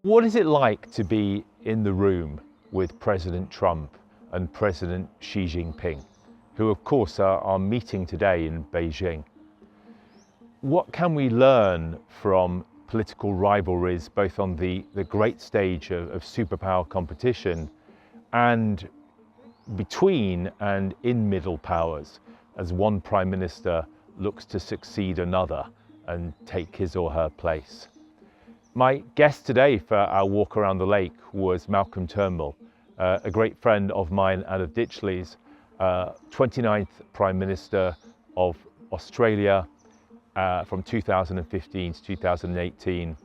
What is it like to be in the room with President Trump and President Xi Jinping, who of course are meeting today in Beijing? What can we learn from political rivalries, both on the great stage of superpower competition and between and in middle powers, as one prime minister looks to succeed another and take his or her place? My guest today for our walk around the lake was Malcolm Turnbull, a great friend of mine and of Ditchley's, 29th Prime Minister of Australia from 2015 to 2018,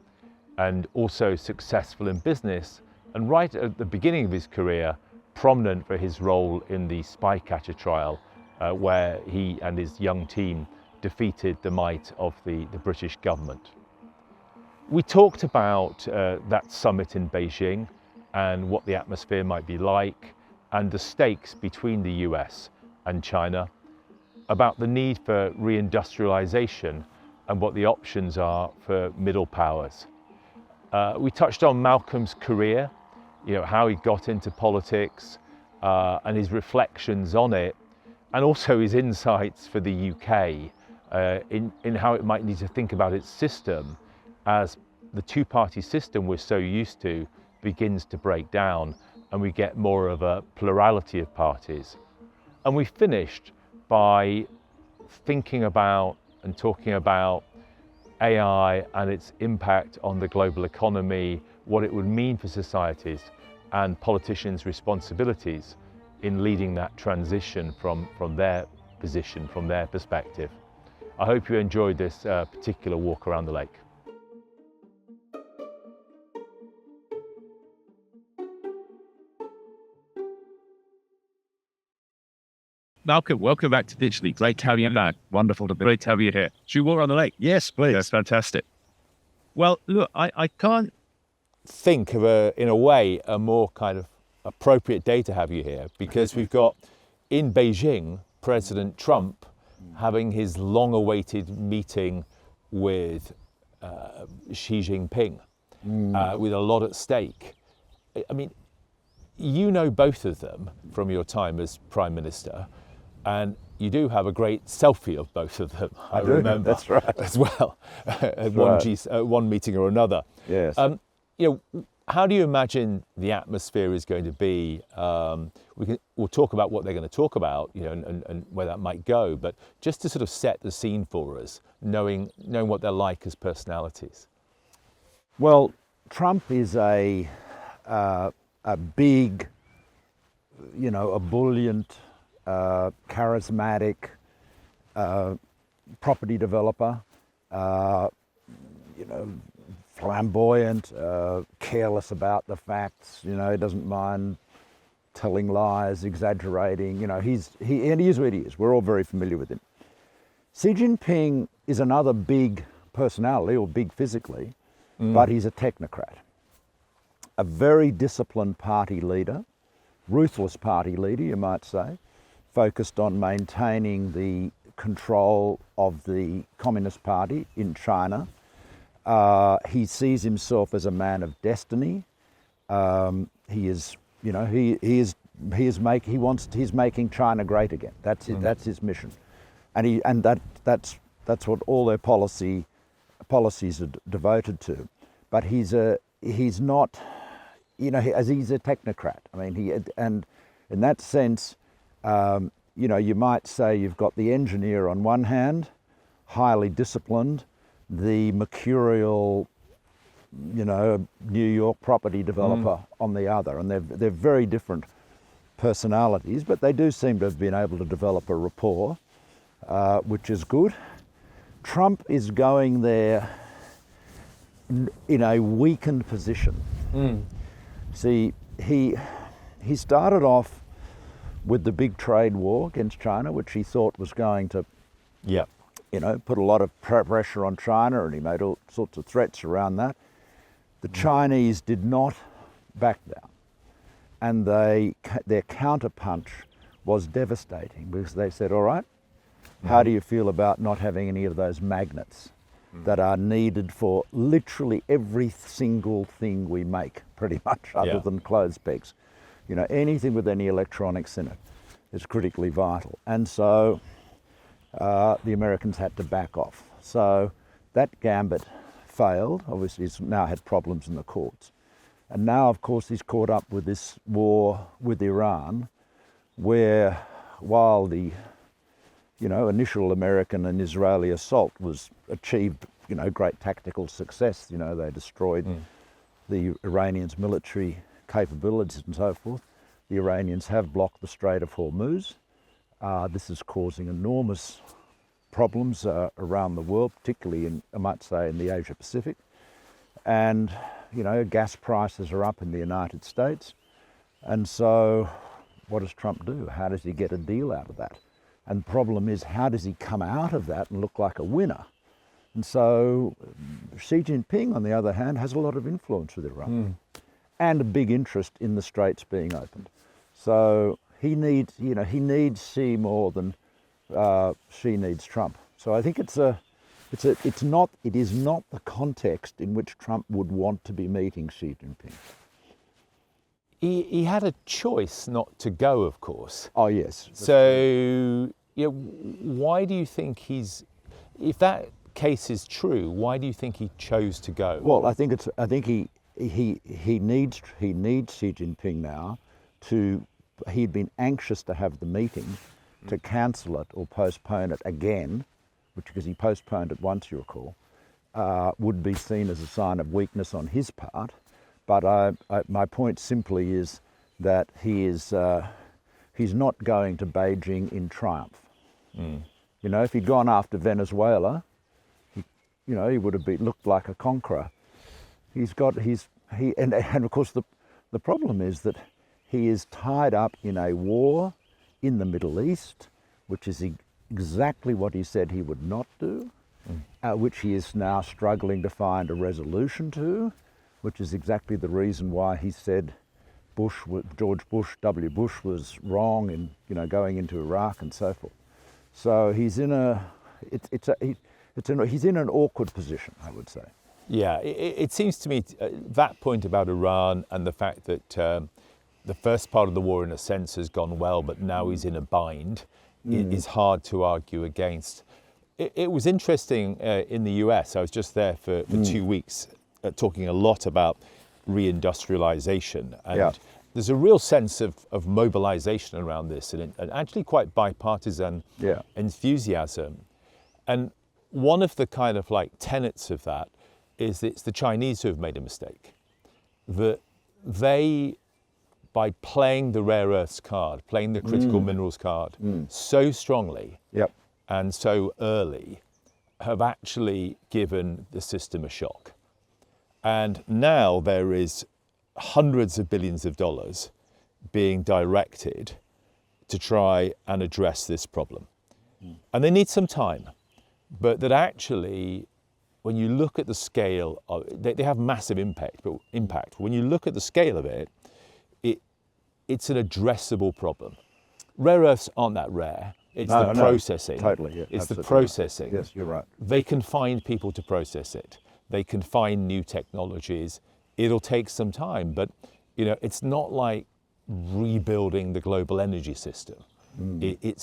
and also successful in business, and right at the beginning of his career, prominent for his role in the Spycatcher trial, where he and his young team defeated the might of the British government. We talked about that summit in Beijing and what the atmosphere might be like, and the stakes between the US and China, about the need for reindustrialization and what the options are for middle powers. We touched on Malcolm's career, how he got into politics and his reflections on it, and also his insights for the UK in how it might need to think about its system as the two-party system we're so used to begins to break down and we get more of a plurality of parties. And we finished by thinking about and talking about AI and its impact on the global economy, what it would mean for societies, and politicians' responsibilities in leading that transition from their position, from their perspective. I hope you enjoyed this particular walk around the lake. Malcolm, welcome back to Ditchley. Great to have you back. Wonderful to be. Great to have you here. Should we walk around the lake? Yes, please. That's fantastic. Well, look, I can't think of in a way, a more kind of appropriate day to have you here, because we've got in Beijing President Trump having his long-awaited meeting with Xi Jinping, with a lot at stake. I mean, you know both of them from your time as Prime Minister, and you do have a great selfie of both of them. I remember, that's right, as well, at one meeting or another. Yes. How do you imagine the atmosphere is going to be? We'll talk about what they're going to talk about, and where that might go. But just to sort of set the scene for us, knowing what they're like as personalities. Well, Trump is a big, ebullient, charismatic property developer, flamboyant, careless about the facts, he doesn't mind telling lies, exaggerating, he is what he is. We're all very familiar with him. Xi Jinping is another big personality, or big physically, but he's a technocrat. A very disciplined party leader, ruthless party leader, you might say, focused on maintaining the control of the Communist Party in China. He sees himself as a man of destiny. He's making China great again. That's it. That's his mission, and that's what all their policies are devoted to. But he's not, as he's a technocrat. I mean, and in that sense, you might say you've got the engineer on one hand, highly disciplined, the mercurial, New York property developer on the other, and they're very different personalities, but they do seem to have been able to develop a rapport, which is good. Trump is going there in a weakened position. See, he started off with the big trade war against China, which he thought was going to, put a lot of pressure on China, and he made all sorts of threats around that. The Chinese did not back down, and their counterpunch was devastating, because they said, all right, how do you feel about not having any of those magnets that are needed for literally every single thing we make, pretty much, other than clothes pegs. You know, anything with any electronics in it is critically vital. And so the Americans had to back off. So that gambit failed. Obviously, he's now had problems in the courts. And now, of course, he's caught up with this war with Iran, where while the initial American and Israeli assault was achieved, great tactical success. They destroyed the Iranians' military capabilities and so forth. The Iranians have blocked the Strait of Hormuz. This is causing enormous problems around the world, particularly I might say, in the Asia Pacific. And, gas prices are up in the United States. And so what does Trump do? How does he get a deal out of that? And the problem is, how does he come out of that and look like a winner? And so Xi Jinping, on the other hand, has a lot of influence with Iran and a big interest in the straits being opened. So he needs Xi more than Xi needs Trump. So I think it is not the context in which Trump would want to be meeting Xi Jinping. He had a choice not to go, of course. Oh yes. So why do you think if that case is true, why do you think he chose to go? Well, I think he needs Xi Jinping now he'd been anxious to have the meeting, to cancel it or postpone it again, because he postponed it once, you recall, would be seen as a sign of weakness on his part. But my point simply is that he's not going to Beijing in triumph. If he'd gone after Venezuela, he would have looked like a conqueror. And of course the problem is that he is tied up in a war in the Middle East, which is exactly what he said he would not do, which he is now struggling to find a resolution to, which is exactly the reason why he said George Bush, W. Bush, was wrong in going into Iraq and so forth. So he's in he's in an awkward position, I would say. Yeah, it seems to me that point about Iran and the fact that the first part of the war, in a sense, has gone well, but now he's in a bind, is hard to argue against. It was interesting in the US. I was just there for 2 weeks, talking a lot about reindustrialization, and there's a real sense of mobilization around this, and actually quite bipartisan enthusiasm. And one of the kind of tenets of that is that it's the Chinese who have made a mistake, that they, by playing the rare earths card, playing the critical minerals card so strongly and so early, have actually given the system a shock. And now there is hundreds of billions of dollars being directed to try and address this problem. And they need some time, but that actually, when you look at the scale of they have massive impact. When you look at the scale of it, it's an addressable problem. Rare earths aren't that rare. It's the processing. Totally, yeah. It's the processing. Yes, you're right. They can find people to process it. They can find new technologies. It'll take some time, but it's not like rebuilding the global energy system. It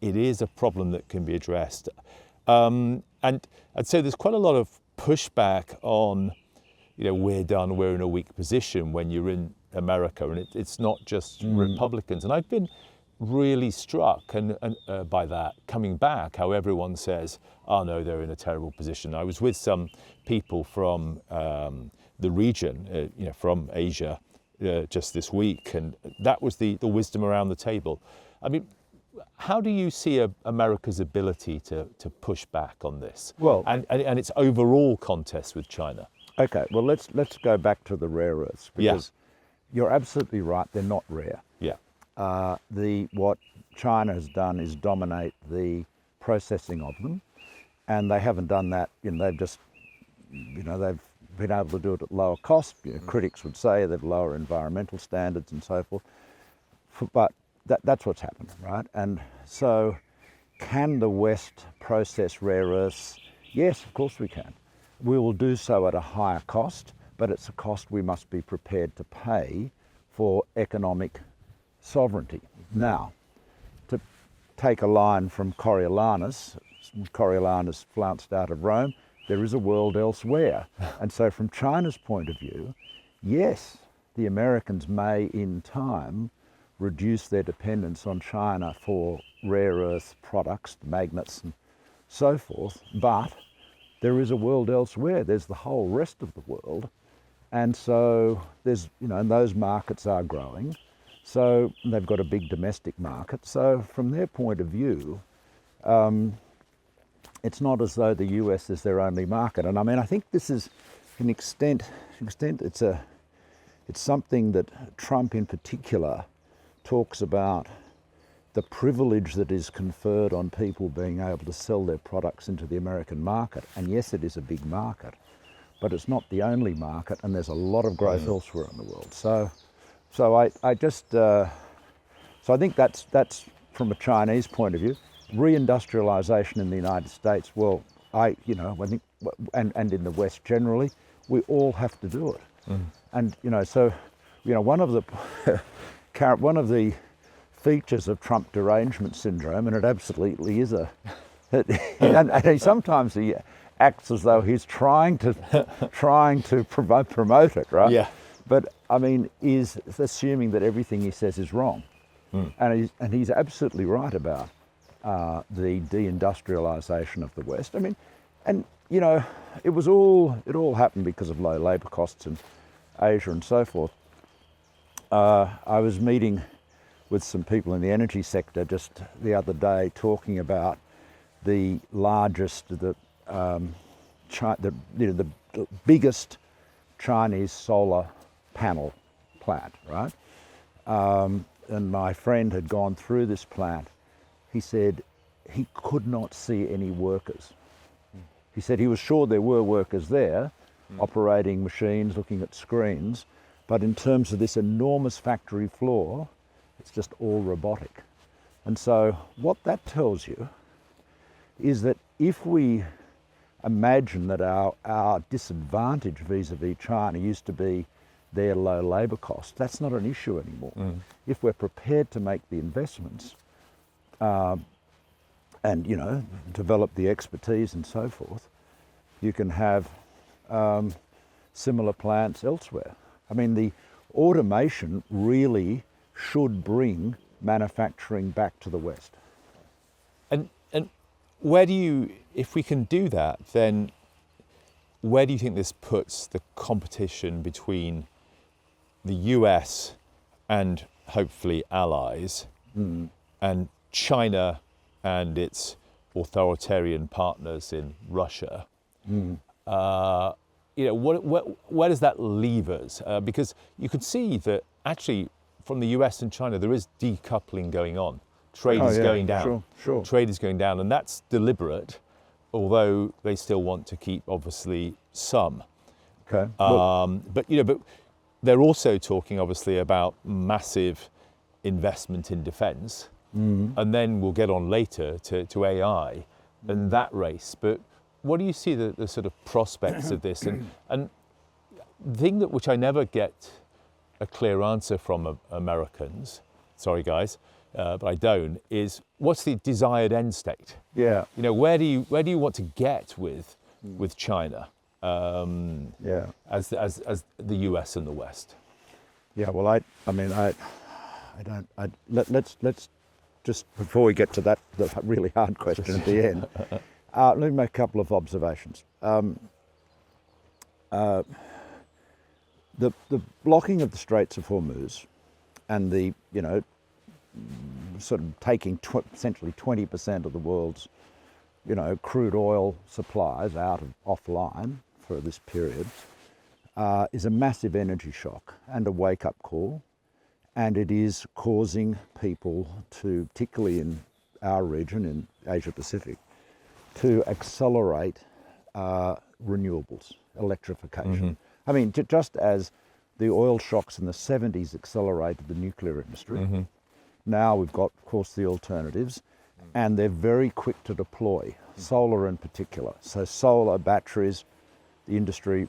is a problem that can be addressed. And I'd say there's quite a lot of pushback on, we're done, we're in a weak position when you're in America, and it's not just Republicans. And I've been really struck by that, coming back, how everyone says, oh no, they're in a terrible position. I was with some people from the region, from Asia, just this week, and that was the wisdom around the table. I mean, how do you see America's ability to push back on this? Well, and its overall contest with China? Okay, well let's go back to the rare earths, because you're absolutely right, they're not rare. Yeah. What China has done is dominate the processing of them, and they haven't done that. They've just, they've been able to do it at lower cost. Critics would say they've lower environmental standards and so forth, but that's what's happened, right? And so, can the West process rare earths Yes, of course we can. We will do so at a higher cost, but it's a cost we must be prepared to pay for economic sovereignty. Now, to take a line from Coriolanus flounced out of Rome, there is a world elsewhere. And so from China's point of view, yes, the Americans may in time reduce their dependence on China for rare earth products, magnets and so forth, but there is a world elsewhere. There's the whole rest of the world. And so there's, and those markets are growing. So they've got a big domestic market. So from their point of view, it's not as though the US is their only market. And I mean, I think this is, to an extent, it's something that Trump in particular talks about, the privilege that is conferred on people being able to sell their products into the American market. And yes, it is a big market, but it's not the only market, and there's a lot of growth elsewhere in the world. So I think that's from a Chinese point of view. Reindustrialization in the United States, well, I think, and in the West generally, we all have to do it. And one of the features of Trump derangement syndrome, and it absolutely is and sometimes he acts as though he's trying to promote it, right? Yeah. But I mean, is assuming that everything he says is wrong, and he's absolutely right about the deindustrialization of the West. I mean, and it all happened because of low labour costs in Asia and so forth. I was meeting with some people in the energy sector just the other day, talking about the largest, the biggest Chinese solar panel plant, right? And my friend had gone through this plant. He said he could not see any workers. He said he was sure there were workers there, operating machines, looking at screens, but in terms of this enormous factory floor, it's just all robotic. And so what that tells you is that if we imagine that our disadvantage vis-a-vis China used to be their low labour costs, that's not an issue anymore. If we're prepared to make the investments and develop the expertise and so forth, you can have similar plants elsewhere. I mean, the automation really should bring manufacturing back to the West. And where do you, if we can do that, then where do you think this puts the competition between the US and hopefully allies and China and its authoritarian partners in Russia? Where does that leave us? Because you could see that actually from the US and China there is decoupling going on. Trade is going down. Sure. Trade is going down, and that's deliberate, although they still want to keep obviously some. Okay. But they're also talking obviously about massive investment in defence, and then we'll get on later to AI and that race. But what do you see the sort of prospects of this? And the thing which I never get a clear answer from Americans, sorry guys, but I don't, is what's the desired end state? Yeah. Where do you want to get with China? As the US and the West. Yeah. Well, let's just before we get to that, the really hard question at the end. Let me make a couple of observations. The blocking of the Straits of Hormuz and the sort of taking essentially 20% of the world's crude oil supplies out of offline for this period is a massive energy shock and a wake-up call, and it is causing people to, particularly in our region in Asia Pacific, to accelerate renewables, electrification. I mean, just as the oil shocks in the 70s accelerated the nuclear industry, now we've got, of course, the alternatives. and they're very quick to deploy, solar in particular. So solar batteries, the industry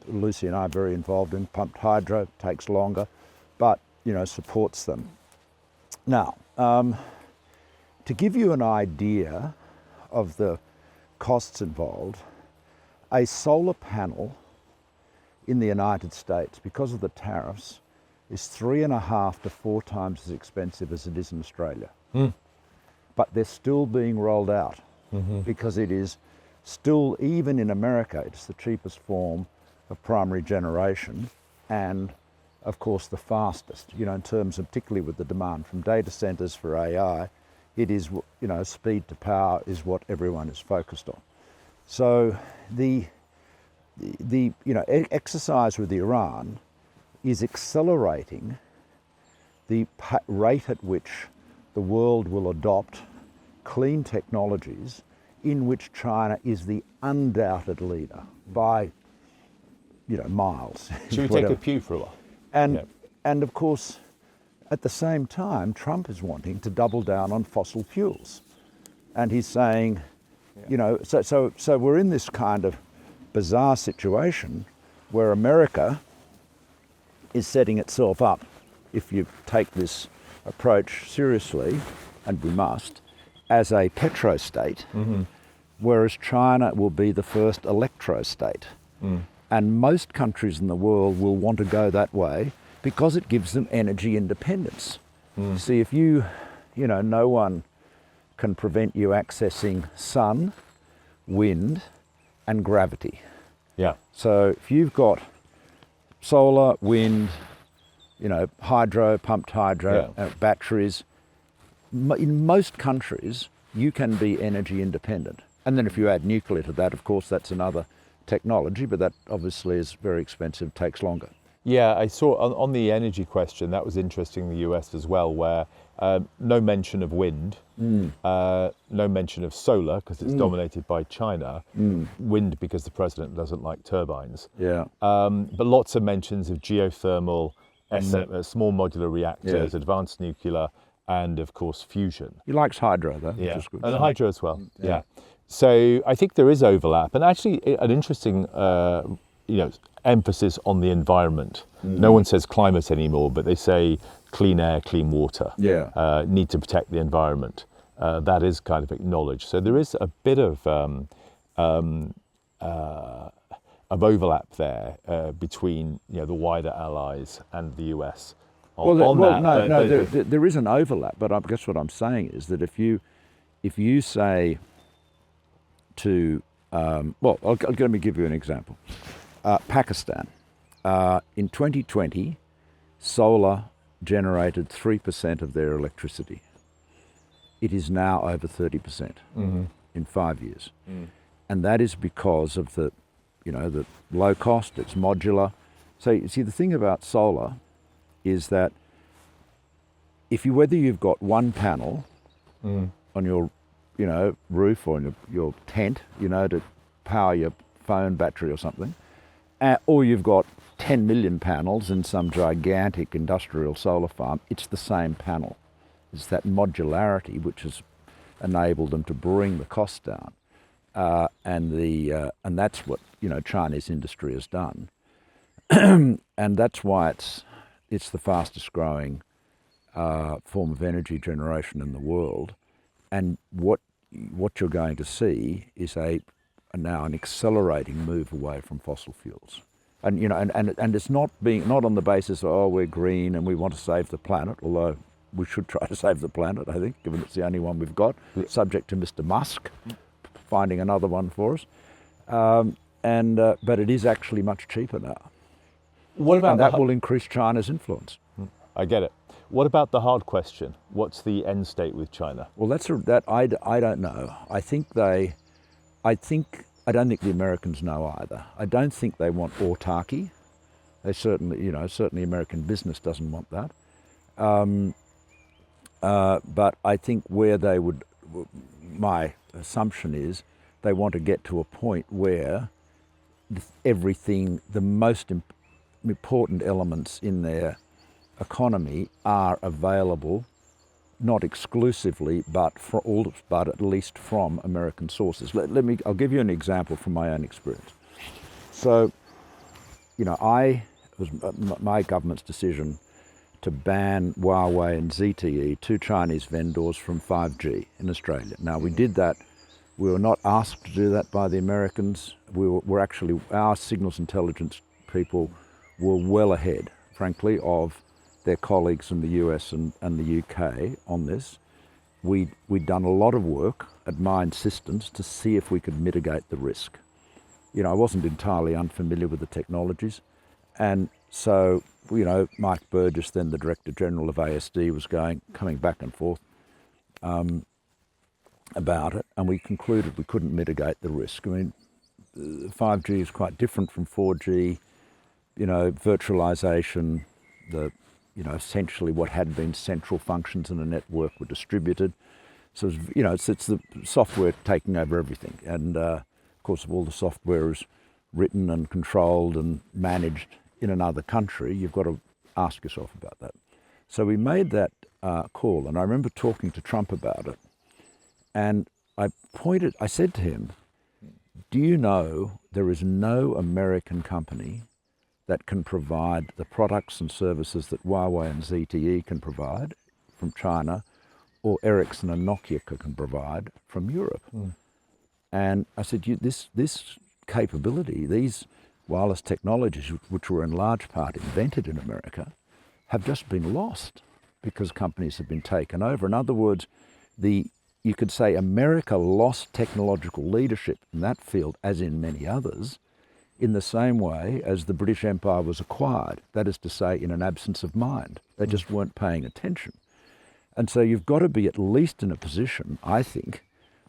Lucy and I are very involved in. Pumped hydro takes longer, but supports them. Now, to give you an idea of the costs involved, a solar panel in the United States, because of the tariffs, is 3.5 to 4 times as expensive as it is in Australia. But they're still being rolled out because it is still, even in America, it's the cheapest form of primary generation, and of course the fastest, in terms of, particularly with the demand from data centers for AI, it is, speed to power is what everyone is focused on. So the exercise with Iran is accelerating the rate at which the world will adopt clean technologies, in which China is the undoubted leader by miles. Should we take a pew for a while? And of course, at the same time, Trump is wanting to double down on fossil fuels. And he's saying, so we're in this kind of bizarre situation where America is setting itself up, if you take this approach seriously, and we must, as a petrostate, whereas China will be the first electrostate. And most countries in the world will want to go that way because it gives them energy independence. See, if no one can prevent you accessing sun, wind, and gravity. Yeah. So if you've got solar, wind, hydro, pumped hydro, batteries, in most countries, you can be energy independent. And then if you add nuclear to that, of course, that's another technology, but that obviously is very expensive, takes longer. Yeah, I saw on the energy question, that was interesting in the US as well, where no mention of wind, no mention of solar because it's dominated by China, wind because the president doesn't like turbines. Yeah. But lots of mentions of geothermal, small modular reactors, advanced nuclear, and of course fusion. He likes hydro though, Yeah, which is good. and hydro as well. Yeah. So I think there is overlap, and actually an interesting, emphasis on the environment. No one says climate anymore, but they say clean air, clean water. Yeah. Need to protect the environment. That is kind of acknowledged. So there is a bit of overlap there between the wider allies and the US. There is an overlap, but I guess what I'm saying is that if you say to, let me give you an example. Pakistan, in 2020, solar generated 3% of their electricity. It is now over 30% in 5 years. And that is because of the low cost, it's modular. So you see, the thing about solar is that whether you've got one panel on your roof or on your tent, to power your phone battery or something, or you've got 10 million panels in some gigantic industrial solar farm, it's the same panel. It's that modularity which has enabled them to bring the costs down, and that's what Chinese industry has done, and that's why it's the fastest growing form of energy generation in the world. And what you're going to see is now an accelerating move away from fossil fuels, and it's not on the basis of we're green and we want to save the planet, although we should try to save the planet, I think, given it's the only one we've got, subject to Mr. Musk finding another one for us, but it is actually much cheaper now. What about that will increase China's influence. I get it. What about the hard question? What's the end state with China? Well, I don't know. I don't think the Americans know either. I don't think they want autarky. They certainly American business doesn't want that. But I think my assumption is they want to get to a point where the most important elements in their economy are available not exclusively, but but at least from American sources. I'll give you an example from my own experience. So, it was my government's decision to ban Huawei and ZTE, two Chinese vendors, from 5G in Australia. Now, we did that. We were not asked to do that by the Americans. Our signals intelligence people were well ahead, frankly, of their colleagues in the US and the UK on this. We'd done a lot of work at my insistence to see if we could mitigate the risk. I wasn't entirely unfamiliar with the technologies. And so, Mike Burgess, then the Director General of ASD, was coming back and forth about it, and we concluded we couldn't mitigate the risk. 5G is quite different from 4G. Virtualization, essentially what had been central functions in a network were distributed. So, it's the software taking over everything. And of course, if all the software is written and controlled and managed in another country, you've got to ask yourself about that. So we made that call, and I remember talking to Trump about it. And I said to him, do you know there is no American company that can provide the products and services that Huawei and ZTE can provide from China, or Ericsson and Nokia can provide from Europe? And I said, this capability, these wireless technologies, which were in large part invented in America, have just been lost because companies have been taken over. In other words, you could say America lost technological leadership in that field, as in many others, in the same way as the British Empire was acquired. That is to say, in an absence of mind. They just weren't paying attention. And so you've got to be at least in a position, I think,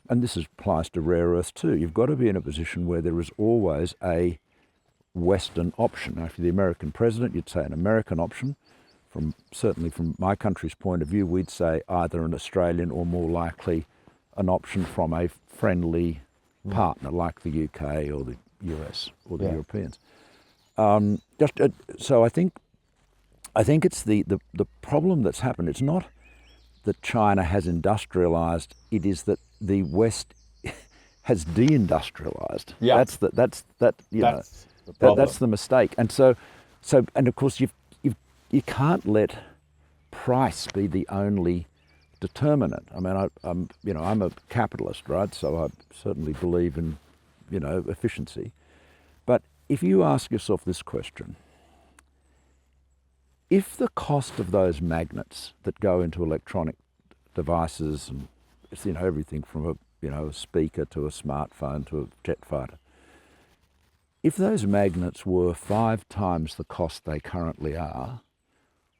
and this applies to rare earths too, you've got to be in a position where there is always a Western option. Now, if you're the American president, you'd say an American option. Certainly from my country's point of view, we'd say either an Australian or more likely an option from a friendly partner like the UK or the US or the Europeans. So I think it's the problem that's happened. It's not that China has industrialized; it is that the West has deindustrialized. Yeah. That's the mistake. And so of course you can't let price be the only determinant. I mean, I'm a capitalist, right? So I certainly believe in, efficiency. But if you ask yourself this question, if the cost of those magnets that go into electronic devices, and it's, everything from a speaker to a smartphone to a jet fighter, if those magnets were 5 times the cost they currently are,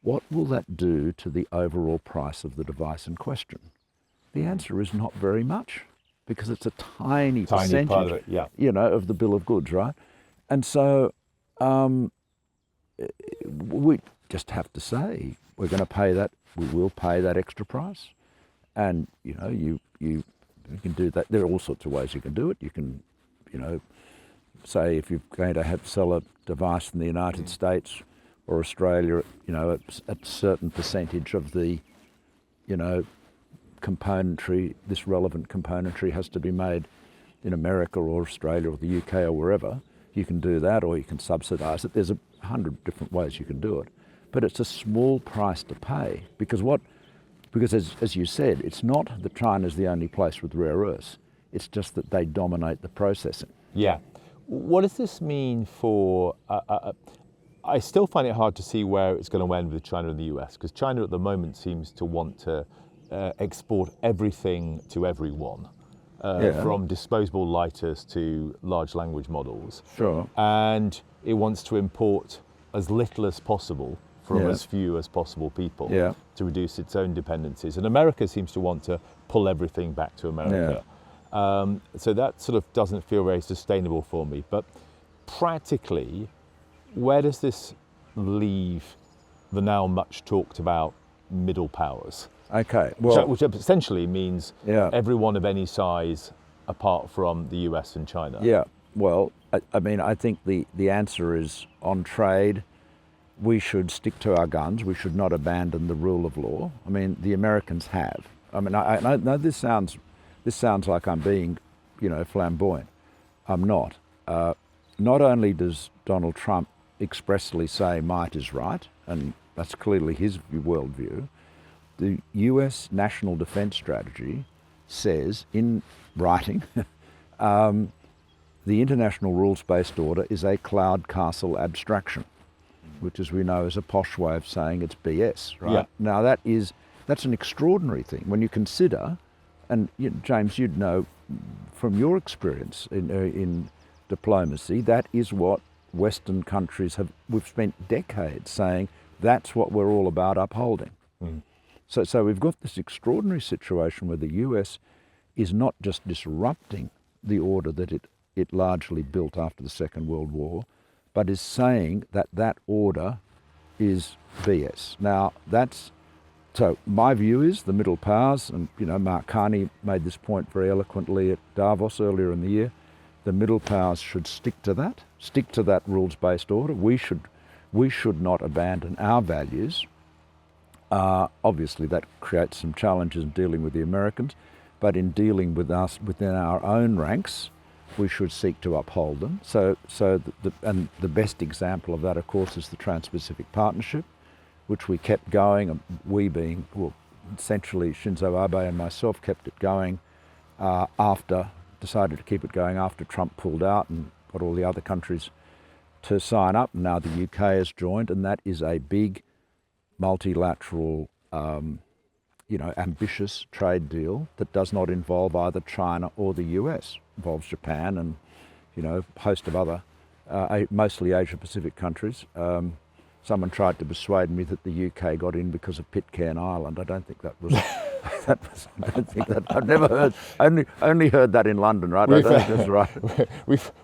what will that do to the overall price of the device in question? The answer is not very much, because it's a tiny percentage part of it, of the bill of goods, right? And so we just have to say we're going to pay that. We will pay that extra price, and you can do that. There are all sorts of ways you can do it. You can, say if you're going to sell a device in the United States or Australia, at a certain percentage of the, componentry, this relevant componentry has to be made in America or Australia or the UK or wherever. You can do that, or you can subsidise it. There's 100 different ways you can do it, but it's a small price to pay because as you said, it's not that China's the only place with rare earths. It's just that they dominate the processing. Yeah. What does this mean for? I still find it hard to see where it's going to end with China and the US, because China at the moment seems to want to export everything to everyone, from disposable lighters to large language models. Sure. And it wants to import as little as possible from as few as possible people to reduce its own dependencies. And America seems to want to pull everything back to America. So that sort of doesn't feel very sustainable for me. But practically, where does this leave the now much talked about middle powers? Okay, well, which essentially means everyone of any size apart from the US and China. Yeah, well, I mean, I think the answer is on trade. we should stick to our guns. We should not abandon the rule of law. I mean, the Americans have. I mean, I know this sounds like I'm being, flamboyant. I'm not. Not only does Donald Trump expressly say might is right, and that's clearly his worldview, the US National Defense Strategy says in writing, the international rules-based order is a cloud castle abstraction, which, as we know, is a posh way of saying it's BS, right? Yeah. Now that's an extraordinary thing when you consider, and James, you'd know from your experience in diplomacy, that is what Western countries we've spent decades saying that's what we're all about upholding. So we've got this extraordinary situation where the US is not just disrupting the order that it largely built after the Second World War, but is saying that order is BS. Now so my view is the middle powers, and Mark Carney made this point very eloquently at Davos earlier in the year, the middle powers should stick to that rules-based order. We should not abandon our values. Obviously that creates some challenges in dealing with the Americans, but in dealing with us within our own ranks, we should seek to uphold them. And the best example of that, of course, is the Trans-Pacific Partnership, which we kept going, we being, essentially Shinzo Abe and myself kept it going decided to keep it going after Trump pulled out and got all the other countries to sign up. Now the UK has joined, and that is a big multilateral, ambitious trade deal that does not involve either China or the US. It involves Japan and, a host of other, mostly Asia-Pacific countries. Someone tried to persuade me that the UK got in because of Pitcairn Island. I don't think that was. I've never heard. Only heard that in London, right? I don't think that's right.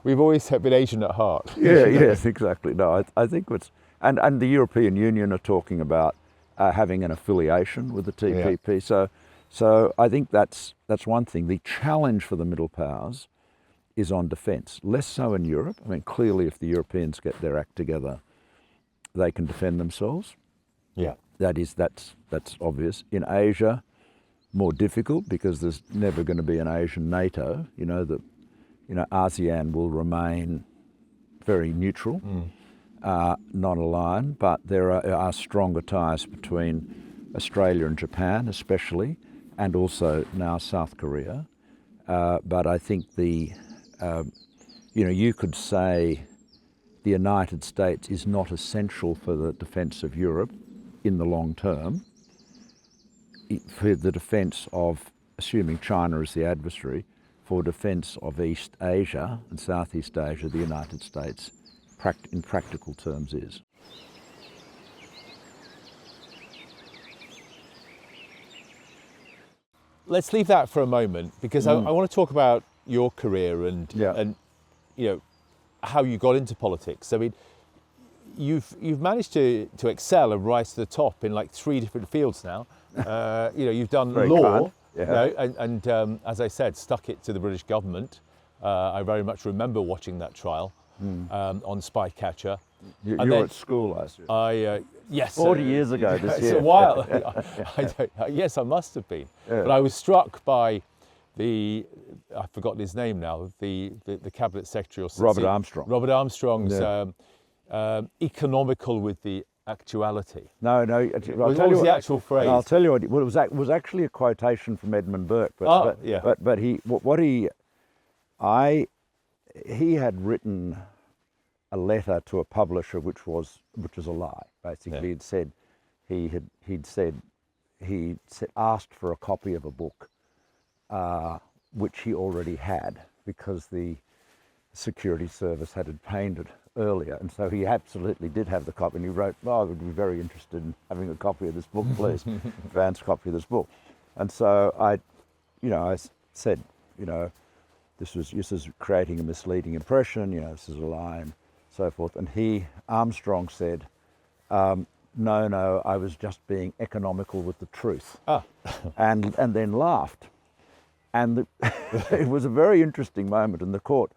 We've always been Asian at heart. Yeah. Yes. Exactly. No. I think it's and the European Union are talking about having an affiliation with the TPP. Yeah. So I think that's one thing. The challenge for the middle powers is on defence. Less so in Europe. I mean, clearly, if the Europeans get their act together, they can defend themselves. Yeah. That's obvious. In Asia, more difficult because there's never going to be an Asian NATO. ASEAN will remain very neutral, non-aligned, but there are stronger ties between Australia and Japan, especially, and also now South Korea. But I think you could say the United States is not essential for the defence of Europe in the long term. For the defence of, assuming China is the adversary, for defence of East Asia and Southeast Asia, the United States, in practical terms, is. Let's leave that for a moment because I want to talk about your career and how you got into politics. I mean, you've managed to excel and rise to the top in like 3 different fields now. You've done Very law, kind. and as I said, stuck it to the British government. I very much remember watching that trial on Spycatcher. You were at school last year. Yes. 40 years ago this year. It's a while. Yes, I must have been. Yeah. But I was struck by I've forgotten his name now, the cabinet secretary or Robert Armstrong. Robert Armstrong's economical with the actuality. No. What was the actual phrase? I'll tell you what. It was actually a quotation from Edmund Burke. But he had written a letter to a publisher which was a lie. Basically, he'd asked for a copy of a book which he already had because the security service had obtained it earlier, and so he absolutely did have the copy, and he wrote, I would be very interested in having a copy of this book, please, advance copy of this book. And so I said, this is creating a misleading impression, this is a lie, and so forth. And Armstrong said, no, I was just being economical with the truth. and then laughed. And it was a very interesting moment in the court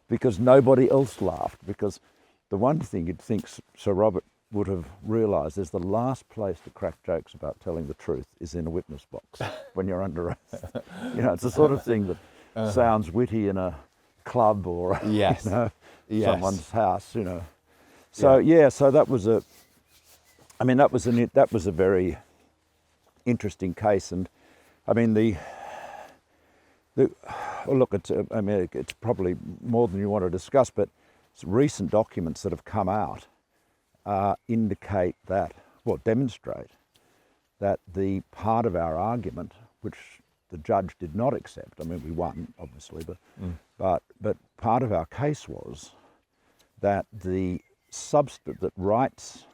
because nobody else laughed, because the one thing you'd think Sir Robert would have realised is the last place to crack jokes about telling the truth is in a witness box when you're under oath. You know, it's the sort of thing that sounds witty in a club or Yes. you know, Yes. someone's house. You know, so yeah, so that was a. I mean, that was a very interesting case, and I mean well, look, it's probably more than you want to discuss, but recent documents that have come out indicate that, well, demonstrate that the part of our argument, which the judge did not accept, I mean, we won, obviously, but part of our case was that that Wright's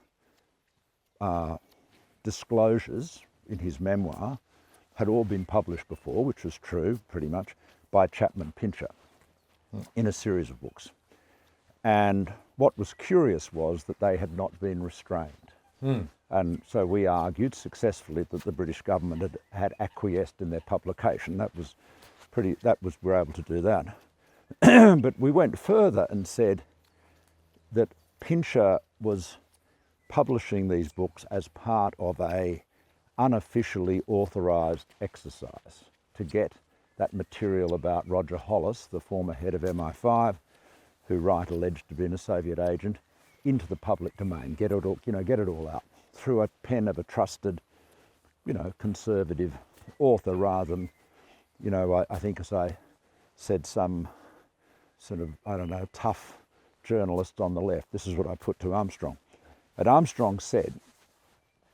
disclosures in his memoir had all been published before, which was true, pretty much, by Chapman Pincher in a series of books. And what was curious was that they had not been restrained. And so we argued successfully that the British government had acquiesced in their publication. We were able to do that. But we went further and said that Pincher was publishing these books as part of a unofficially authorised exercise to get that material about Roger Hollis, the former head of MI5, who Wright alleged to be a Soviet agent, into the public domain, get it all out through a pen of a trusted, conservative author, rather than, I think, as I said, some sort of, tough journalist on the left. This is what I put to Armstrong. And Armstrong said,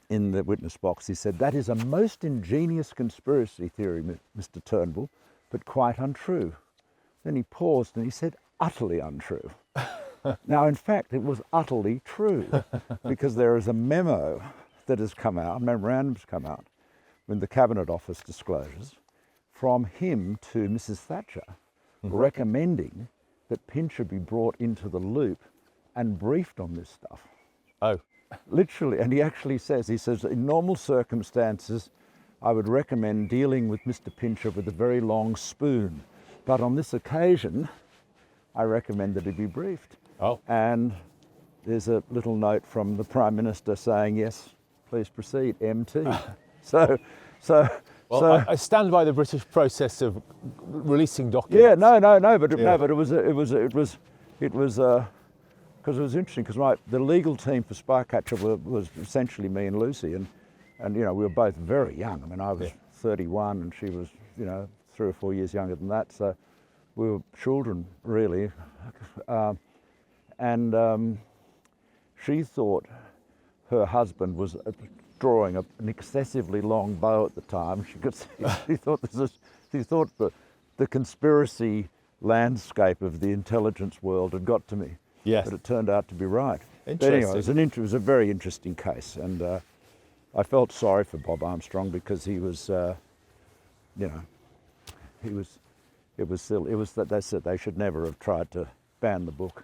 in the witness box, he said, "That is a most ingenious conspiracy theory, Mr. Turnbull, but quite untrue." Then he paused and he said, "Utterly untrue." Now, in fact, it was utterly true, because there is a memo that has come out, memorandums come out, when the Cabinet Office disclosures, from him to Mrs. Thatcher, recommending that Pincher be brought into the loop and briefed on this stuff. Oh. Literally, and he actually says, in normal circumstances, I would recommend dealing with Mr. Pincher with a very long spoon, but on this occasion, I recommend that he be briefed. Oh. And there's a little note from the Prime Minister saying, "Yes, please proceed, MT." So, Well, I stand by the British process of releasing documents. yeah, but it was because it was interesting, because the legal team for Spycatcher was essentially me and Lucy, and we were both very young. I mean, I was 31 and she was 3 or 4 years younger than that, so we were children, really. She thought her husband was drawing an excessively long bow at the time. She could see, she thought the conspiracy landscape of the intelligence world had got to me. Yes. But it turned out to be right. But Interesting. anyway, it was a very interesting case, and I felt sorry for Bob Armstrong, because he was, it was silly. It was that they said they should never have tried to ban the book.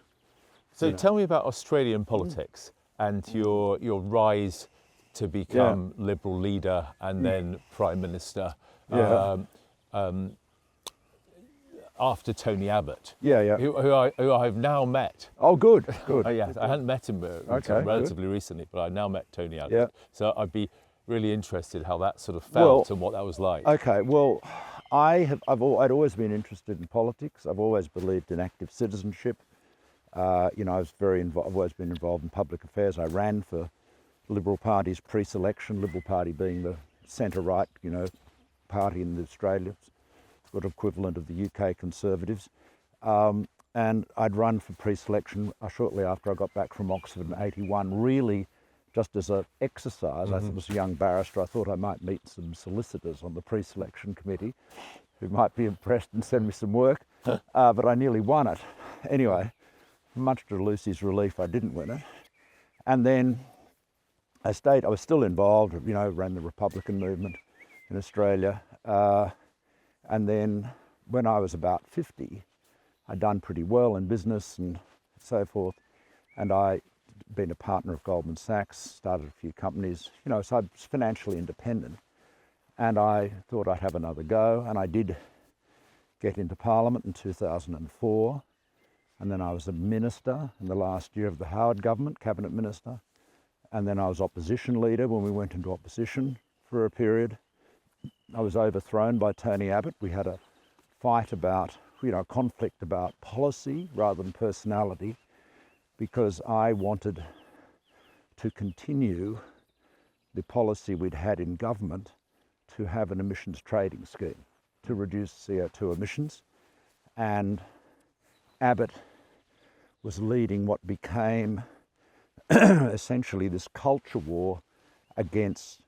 So tell me about Australian politics and your rise to become Liberal leader and then Prime Minister. After Tony Abbott, who I've now met. Oh, good. Oh, yes, I hadn't met him until relatively recently, but I've now met Tony Abbott. Yeah. So I'd be really interested how that sort of felt and what that was like. Okay, well, I'd always been interested in politics. I've always believed in active citizenship. I've always been involved in public affairs. I ran for Liberal Party's pre-selection, Liberal Party being the centre-right, party in Australia, sort of equivalent of the UK Conservatives. And I'd run for pre-selection shortly after I got back from Oxford in '81, really just as an exercise. I was a young barrister. I thought I might meet some solicitors on the pre-selection committee who might be impressed and send me some work, but I nearly won it. Anyway, much to Lucy's relief, I didn't win it. And then I was still involved, ran the Republican movement in Australia. And then when I was about 50, I'd done pretty well in business and so forth. And I'd been a partner of Goldman Sachs, started a few companies, so I was financially independent. And I thought I'd have another go. And I did get into Parliament in 2004. And then I was a minister in the last year of the Howard government, cabinet minister. and then I was opposition leader when we went into opposition for a period. I was overthrown by Tony Abbott. We had a fight about, conflict about policy rather than personality, because I wanted to continue the policy we'd had in government to have an emissions trading scheme to reduce CO2 emissions. And Abbott was leading what became essentially this culture war against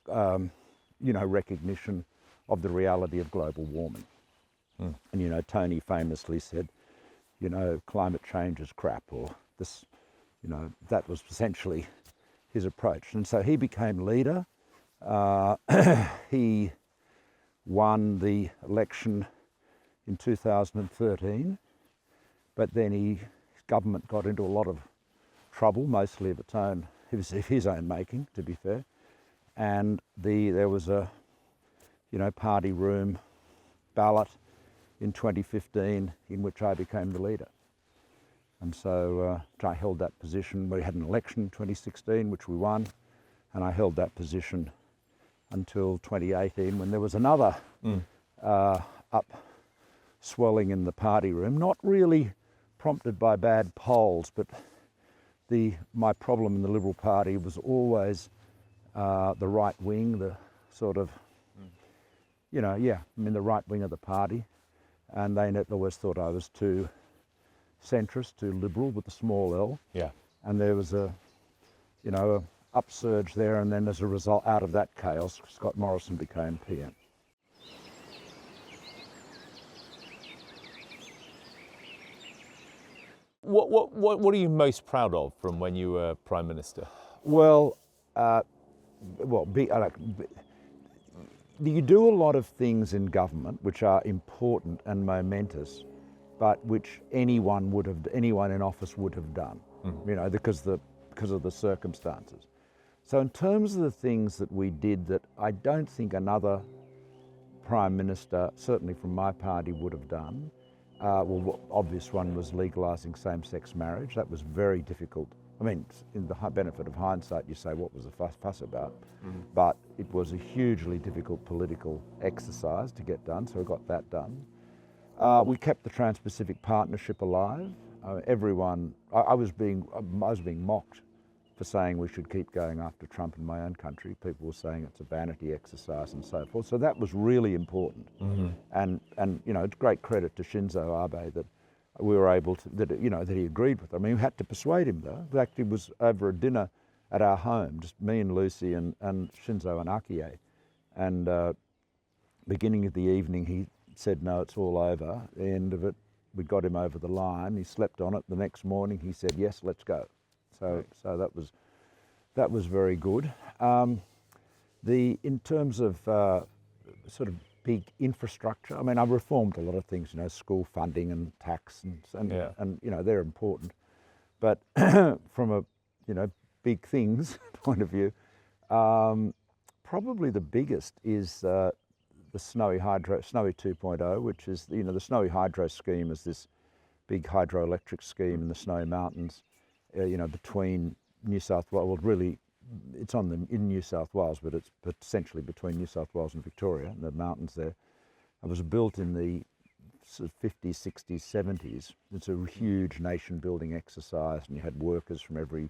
recognition of the reality of global warming. And Tony famously said, climate change is crap, or this, that was essentially his approach. And so he became leader. He won the election in 2013, but then his government got into a lot of trouble, mostly of his own making, to be fair. And there was a party room ballot in 2015 in which I became the leader. And so I held that position. We had an election in 2016, which we won, and I held that position until 2018, when there was another upswelling in the party room, not really prompted by bad polls, but my problem in the Liberal Party was always the right wing, the sort of, the right wing of the party. And they always thought I was too centrist, too liberal with a small L. Yeah. And there was a upsurge there, and then as a result, out of that chaos, Scott Morrison became PM. What are you most proud of from when you were Prime Minister? Well, you do a lot of things in government which are important and momentous, but which anyone in office would have done, because of the circumstances. So in terms of the things that we did that I don't think another Prime Minister, certainly from my party, would have done, the obvious one was legalising same-sex marriage. That was very difficult. I mean, in the benefit of hindsight, you say, what was the fuss about? But it was a hugely difficult political exercise to get done, so we got that done. We kept the Trans-Pacific Partnership alive. I was being mocked for saying we should keep going after Trump in my own country. People were saying it's a vanity exercise and so forth. So that was really important. And it's great credit to Shinzo Abe that we were able to, that he agreed with. I mean, we had to persuade him though. In fact, it was over a dinner at our home, just me and Lucy and Shinzo and Akie. And beginning of the evening, he said, no, it's all over. At the end of it, we got him over the line. He slept on it. The next morning, he said, yes, let's go. So that was very good. In terms of sort of big infrastructure, I mean, I reformed a lot of things, school funding and tax and they're important. But from a big things point of view, probably the biggest is the Snowy 2.0, which is, the Snowy Hydro scheme is this big hydroelectric scheme in the Snowy Mountains, between New South Wales, well, really, it's in New South Wales, but it's essentially between New South Wales and Victoria, and the mountains there. It was built in the sort of 50s, 60s, 70s. It's a huge nation-building exercise, and you had workers from a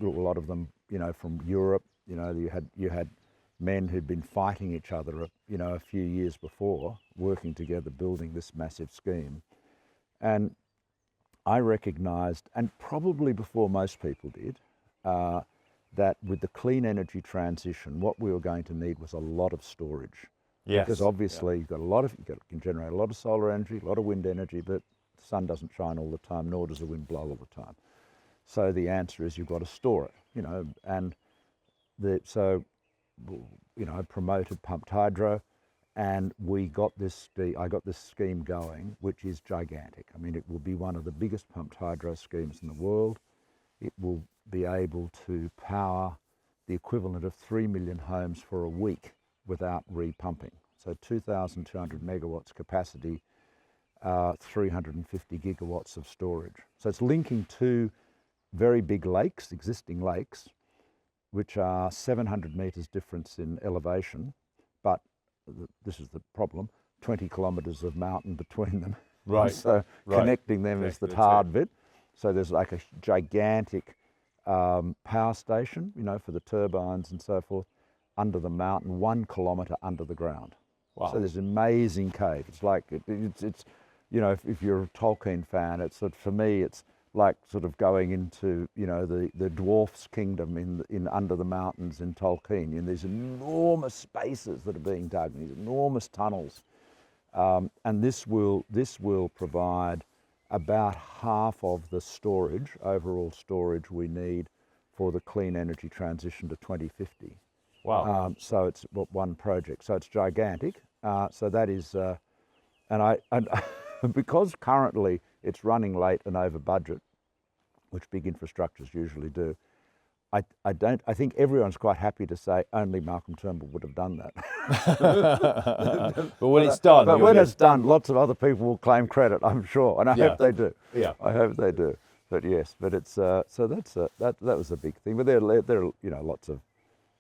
lot of them, from Europe. You had men who'd been fighting each other, a few years before, working together, building this massive scheme. And I recognised, and probably before most people did, that with the clean energy transition, what we were going to need was a lot of storage. Yes. Because obviously you can generate a lot of solar energy, a lot of wind energy, but the sun doesn't shine all the time, nor does the wind blow all the time. So the answer is you've got to store it, and I promoted pumped hydro, and I got this scheme going, which is gigantic. I mean, it will be one of the biggest pumped hydro schemes in the world. It will be able to power the equivalent of 3 million homes for a week without repumping. So 2,200 megawatts capacity, 350 gigawatts of storage. So it's linking two very big lakes, existing lakes, which are 700 metres difference in elevation, but this is the problem, 20 kilometres of mountain between them. Right. So connecting them is the hard bit. So there's like a gigantic power station, you know, for the turbines and so forth, under the mountain, 1 kilometre under the ground. Wow. So there's an amazing cave. It's like, it's you know, if you're a Tolkien fan, it's sort of, for me, it's like sort of going into, you know, the dwarfs' kingdom in under the mountains in Tolkien. And these enormous spaces that are being dug, these enormous tunnels, and this will provide about half of the storage, overall storage we need for the clean energy transition to 2050. Wow. So it's one project. So it's gigantic. So that is, and because currently it's running late and over budget, which big infrastructures usually do, I think everyone's quite happy to say only Malcolm Turnbull would have done that. But when it's done, but when it's done, lots of other people will claim credit, I'm sure, and I hope they do. Yeah, I hope they do. But yes, but it's so that was a big thing. But there are, you know,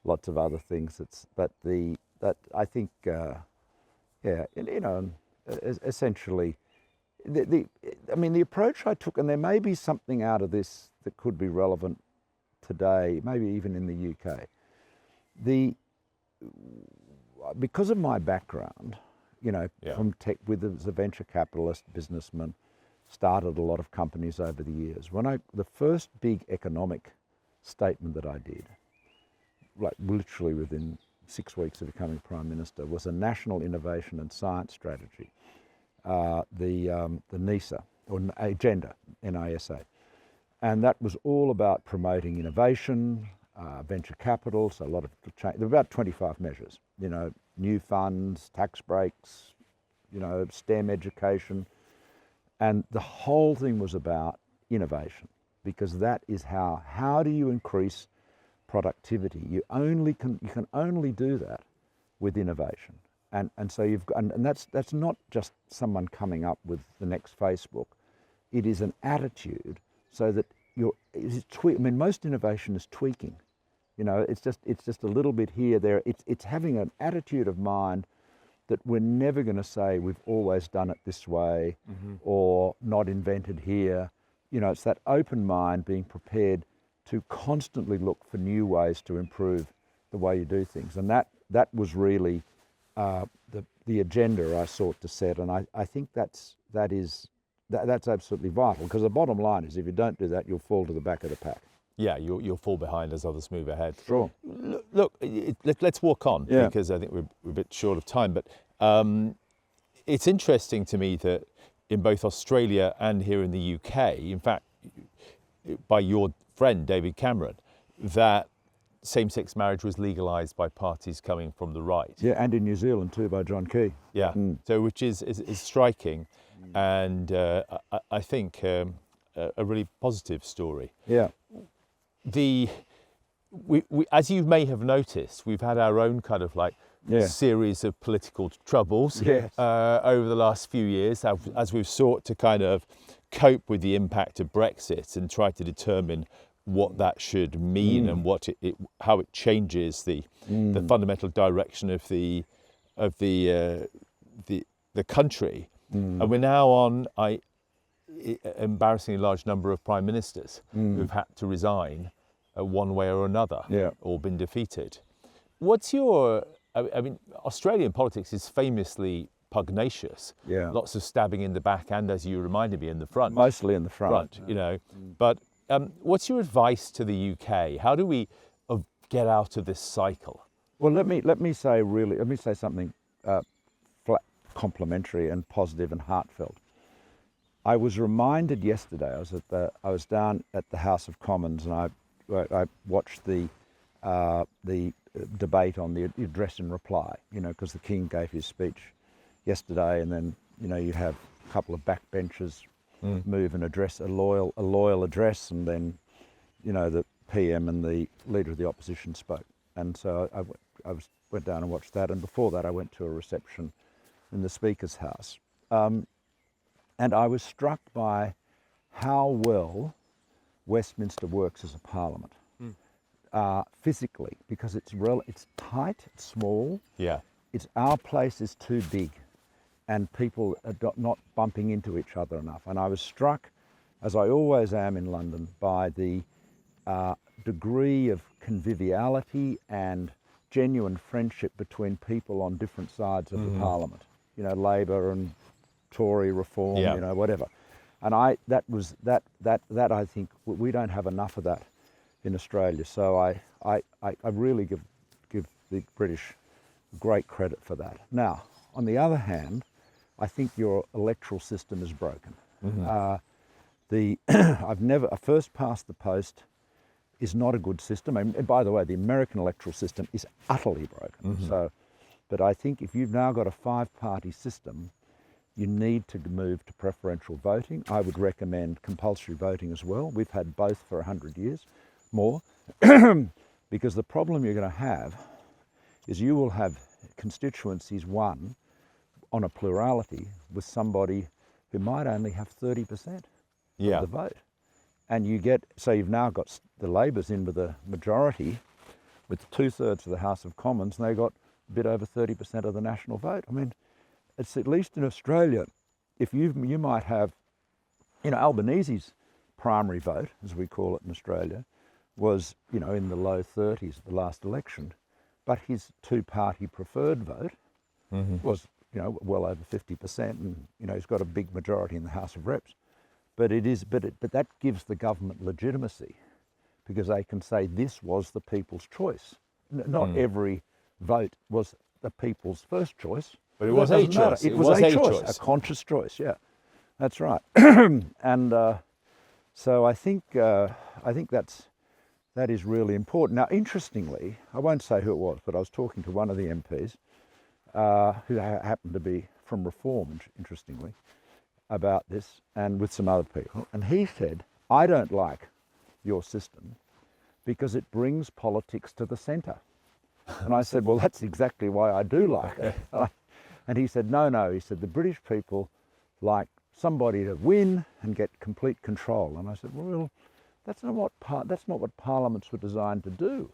lots of other things. I think yeah, you know, essentially, I mean the approach I took, and there may be something out of this that could be relevant today, maybe even in the UK. Because of my background, you know, from tech, as a venture capitalist, businessman, started a lot of companies over the years. The first big economic statement that I did, like literally within 6 weeks of becoming Prime Minister, was a National Innovation and Science Strategy, the NISA, or Agenda, NISA. And that was all about promoting innovation, venture capital, so a lot of change. There were about 25 measures, you know, new funds, tax breaks, you know, STEM education. And the whole thing was about innovation, because that is how do you increase productivity? You can only do that with innovation. And so and that's not just someone coming up with the next Facebook. It is an attitude, so that I mean, most innovation is tweaking. You know, it's just a little bit here, there. It's having an attitude of mind that we're never going to say we've always done it this way, or not invented here. You know, it's that open mind, being prepared to constantly look for new ways to improve the way you do things. And that was really the agenda I sought to set. And I think that's absolutely vital, because the bottom line is, if you don't do that, you'll fall to the back of the pack. Yeah, you'll fall behind as others move ahead. Sure. Look, let's walk on, Yeah. because I think we're a bit short of time. But it's interesting to me that in both Australia and here in the UK, in fact, by your friend David Cameron, that same-sex marriage was legalised by parties coming from the right. Yeah, and in New Zealand too, by John Key. Yeah. So which is striking, and I think a really positive story. Yeah. We, as you may have noticed, we've had our own kind of like series of political troubles over the last few years, as we've sought to kind of cope with the impact of Brexit and try to determine what that should mean and how it changes the fundamental direction of the country. And we're now on embarrassingly large number of prime ministers who've had to resign one way or another, or been defeated. What's your, I mean, Australian politics is famously pugnacious. Yeah. Lots of stabbing in the back and, as you reminded me, in the front. Mostly in the front. You know. But what's your advice to the UK? How do we get out of this cycle? Well, let me say something complimentary and positive and heartfelt. I was reminded yesterday. I was down at the House of Commons, and I watched the debate on the address and reply. You know, because the King gave his speech yesterday, and then, you know, you have a couple of backbenchers move and address a loyal address, and then, you know, the PM and the leader of the opposition spoke. And so I went down and watched that, and before that I went to a reception in the Speaker's house. And I was struck by how well Westminster works as a parliament. physically, because it's tight, it's small. Yeah. Our place is too big, and people are not bumping into each other enough. And I was struck, as I always am in London, by the degree of conviviality and genuine friendship between people on different sides of the Parliament. You know, Labor and Tory Reform, Yeah. you know, whatever. And I think we don't have enough of that in Australia. So I really give the British great credit for that. Now, on the other hand, I think your electoral system is broken. A first past the post is not a good system. And by the way, the American electoral system is utterly broken. So, but I think if you've now got a 5-party system, you need to move to preferential voting. I would recommend compulsory voting as well. We've had both for 100 years, more, because the problem you're going to have is you will have constituencies won on a plurality with somebody who might only have 30% Yeah. of the vote. And so you've now got the Labours in with a majority with 2/3 of the House of Commons, and they got a bit over 30% of the national vote. I mean, it's at least in Australia, if you might have, you know, Albanese's primary vote, as we call it in Australia, was, you know, in the low 30s at the last election, but his 2-party preferred vote was, you know, well over 50%, and, you know, he's got a big majority in the House of Reps. But that gives the government legitimacy, because they can say this was the people's choice. Not every vote was the people's first choice. But it was a choice. It was a choice, a conscious choice. Yeah, that's right. And so I think that is really important. Now, interestingly, I won't say who it was, but I was talking to one of the MPs who happened to be from Reform, interestingly, about this, and with some other people. And he said, I don't like your system because it brings politics to the centre. And I said, well, that's exactly why I do like it. And he said, no, he said, the British people like somebody to win and get complete control. And I said, well, that's not what parliaments were designed to do.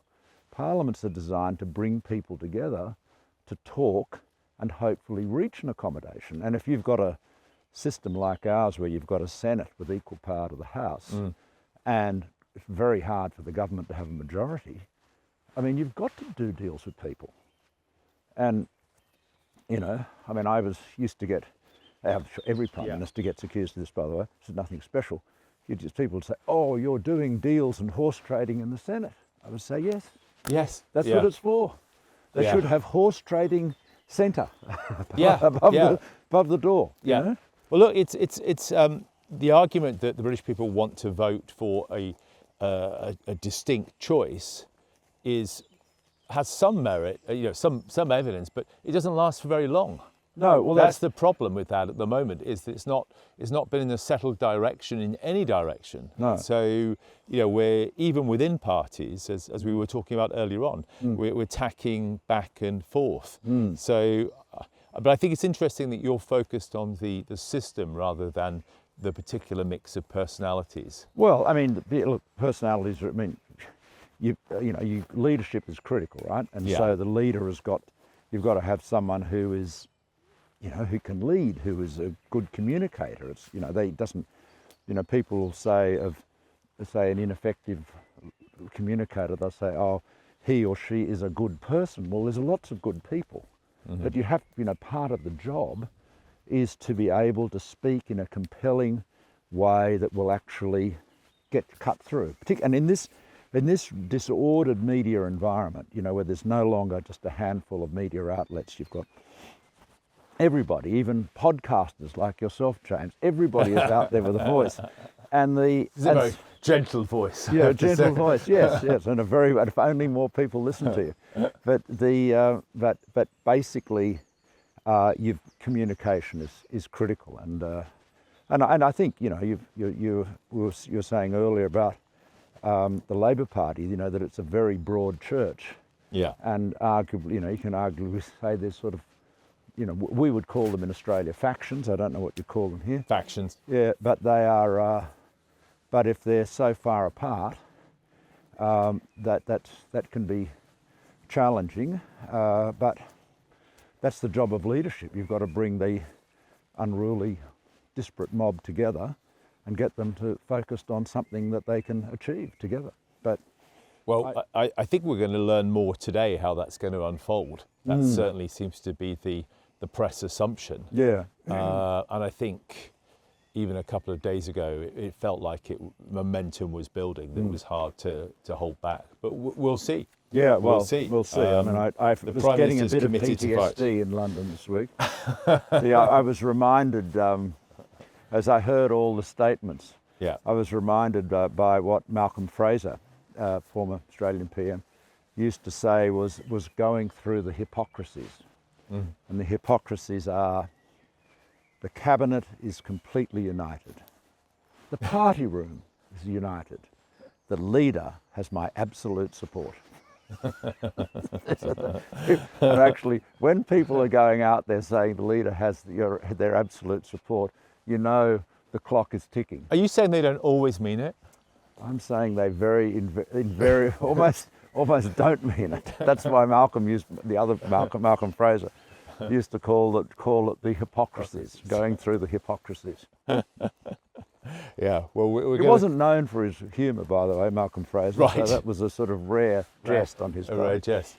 Parliaments are designed to bring people together to talk and hopefully reach an accommodation. And if you've got a system like ours where you've got a Senate with equal power to the House, and it's very hard for the government to have a majority, I mean, you've got to do deals with people. And, you know, I mean, I used to get, every Prime Minister gets accused of this, by the way, this is nothing special. People would say, oh, you're doing deals and horse trading in the Senate. I would say, yes. Yes. That's what it's for. They should have horse trading centre above the door. Yeah. You know? Well, look, it's the argument that the British people want to vote for a distinct choice has some merit, you know, some evidence, but it doesn't last for very long. No, well, that's the problem with that at the moment, is that it's not been in a settled direction in any direction. No. So, you know, we're even within parties, as we were talking about earlier on, we're tacking back and forth. So, but I think it's interesting that you're focused on the system rather than the particular mix of personalities. Well, I mean, look, personalities. I mean, leadership is critical, right? And so the leader you've got to have someone who is, you know, who can lead, who is a good communicator. It's, you know, people will say an ineffective communicator, they'll say, oh, he or she is a good person. Well, there's lots of good people, but you have, you know, part of the job is to be able to speak in a compelling way that will actually get cut through. And in this disordered media environment, you know, where there's no longer just a handful of media outlets, you've got everybody, even podcasters like yourself, James, everybody is out there with a voice. And It's a very gentle voice. Yeah, a gentle voice, yes, and if only more people listen to you. But basically, communication is critical, and I think, you know, you were saying earlier about the Labor Party, you know, that it's a very broad church. Yeah. And arguably, you know, you can arguably say there's sort of, you know, we would call them in Australia factions. I don't know what you call them here. Factions. Yeah, but they are. But if they're so far apart, that can be challenging, but that's the job of leadership. You've got to bring the unruly, disparate mob together and get them to focus on something that they can achieve together. But well, I think we're going to learn more today how that's going to unfold. That certainly seems to be the press assumption. Yeah. And I think even a couple of days ago, it felt like momentum was building. That it was hard to hold back. But we'll see. Yeah, well, we'll see. We'll see. I mean, I was getting a bit of PTSD in London this week. I was reminded, as I heard all the statements, I was reminded by what Malcolm Fraser, former Australian PM, used to say was going through the hypocrisies. And the hypocrisies are: the cabinet is completely united. The party room is united. The leader has my absolute support. And actually, when people are going out there saying the leader has their absolute support, you know the clock is ticking. Are you saying they don't always mean it? I'm saying they almost don't mean it. That's why Malcolm used Malcolm Fraser used to call it the hypocrisies, going through the hypocrisies. Yeah, well, he wasn't known for his humour, by the way, Malcolm Fraser. Right. So that was a sort of rare jest on his part. A rare jest.